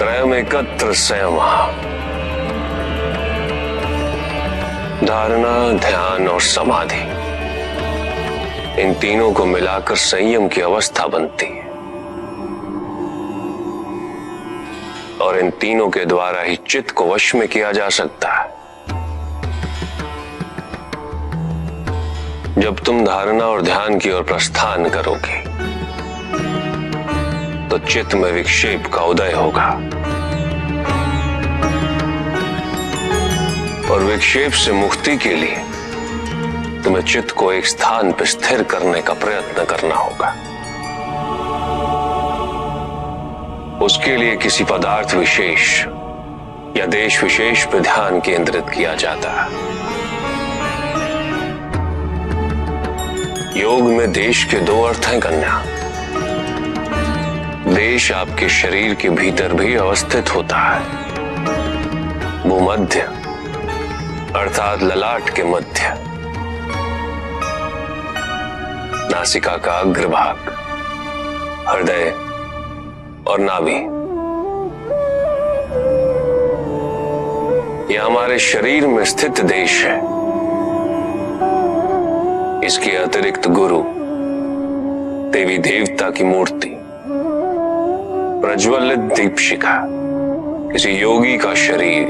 त्रयमेकत्र संयमः। धारणा, ध्यान और समाधि, इन तीनों को मिलाकर संयम की अवस्था बनती है और इन तीनों के द्वारा ही चित्त को वश में किया जा सकता है। जब तुम धारणा और ध्यान की ओर प्रस्थान करोगे तो चित्त में विक्षेप का उदय होगा और विक्षेप से मुक्ति के लिए तुम्हें चित्त को एक स्थान पर स्थिर करने का प्रयत्न करना होगा। उसके लिए किसी पदार्थ विशेष या देश विशेष पर ध्यान केंद्रित किया जाता है। योग में देश के दो अर्थ हैं कन्या। देश आपके शरीर के भीतर भी अवस्थित होता है। भूमध्य अर्थात ललाट के मध्य, नासिका का अग्रभाग, हृदय और नाभि। यह हमारे शरीर में स्थित देश है। इसके अतिरिक्त गुरु, देवी देवता की मूर्ति, प्रज्वलित दीपशिखा, किसी योगी का शरीर,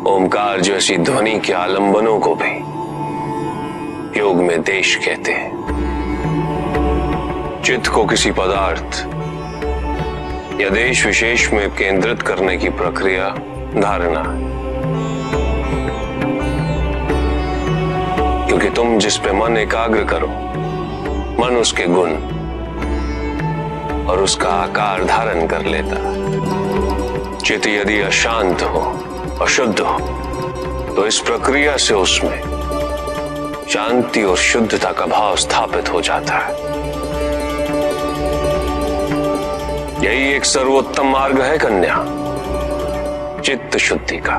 ओमकार जैसी ध्वनि के आलंबनों को भी योग में देश कहते हैं। चित्त को किसी पदार्थ या देश विशेष में केंद्रित करने की प्रक्रिया धारणा है। क्योंकि तुम जिस पे मन एकाग्र करो, मन उसके गुण और उसका आकार धारण कर लेता है। चित्त यदि अशांत हो, अशुद्ध हो, तो इस प्रक्रिया से उसमें शांति और शुद्धता का भाव स्थापित हो जाता है। यही एक सर्वोत्तम मार्ग है कन्या, चित्त शुद्धि का।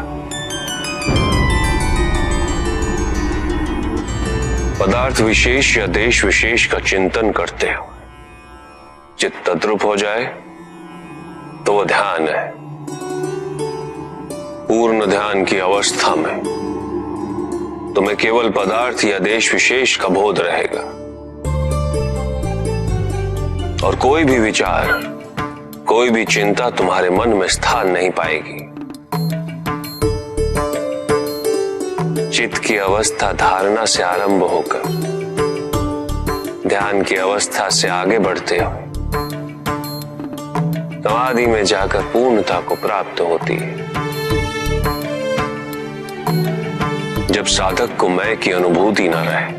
पदार्थ विशेष या देश विशेष का चिंतन करते हो चित्त तद्रुप हो जाए तो वह ध्यान है। पूर्ण ध्यान की अवस्था में तुम्हें केवल पदार्थ या देश विशेष का बोध रहेगा और कोई भी विचार, कोई भी चिंता तुम्हारे मन में स्थान नहीं पाएगी। चित्त की अवस्था धारणा से आरंभ होकर ध्यान की अवस्था से आगे बढ़ते हुए समाधि में जाकर पूर्णता को प्राप्त होती है। जब साधक को मैं की अनुभूति न रहे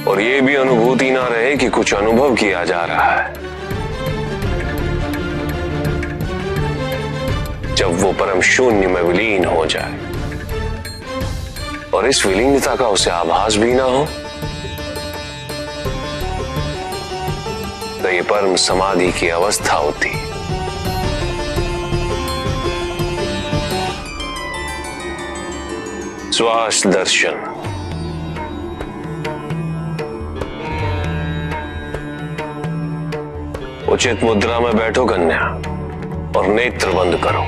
और ये भी अनुभूति न रहे कि कुछ अनुभव किया जा रहा है, जब वो परम शून्य में विलीन हो जाए और इस विलीनता का उसे आभास भी ना हो, तो ये परम समाधि की अवस्था होती है। श्वास दर्शन। उचित मुद्रा में बैठो कन्या और नेत्र बंद करो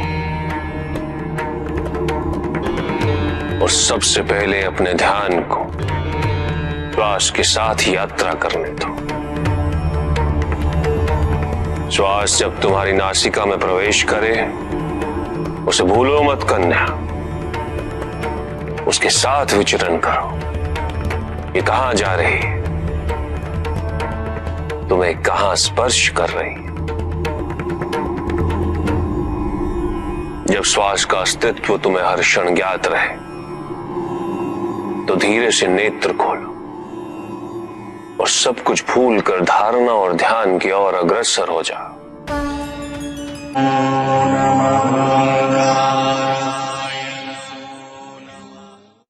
और सबसे पहले अपने ध्यान को श्वास के साथ यात्रा करने दो। श्वास जब तुम्हारी नासिका में प्रवेश करे उसे भूलो मत कन्या, उसके साथ विचरण करो। ये कहां जा रही है, तुम्हें कहां स्पर्श कर रही है। जब श्वास का अस्तित्व तुम्हें हर क्षण ज्ञात रहे तो धीरे से नेत्र खोलो और सब कुछ भूलकर धारणा और ध्यान की ओर अग्रसर हो जाओ।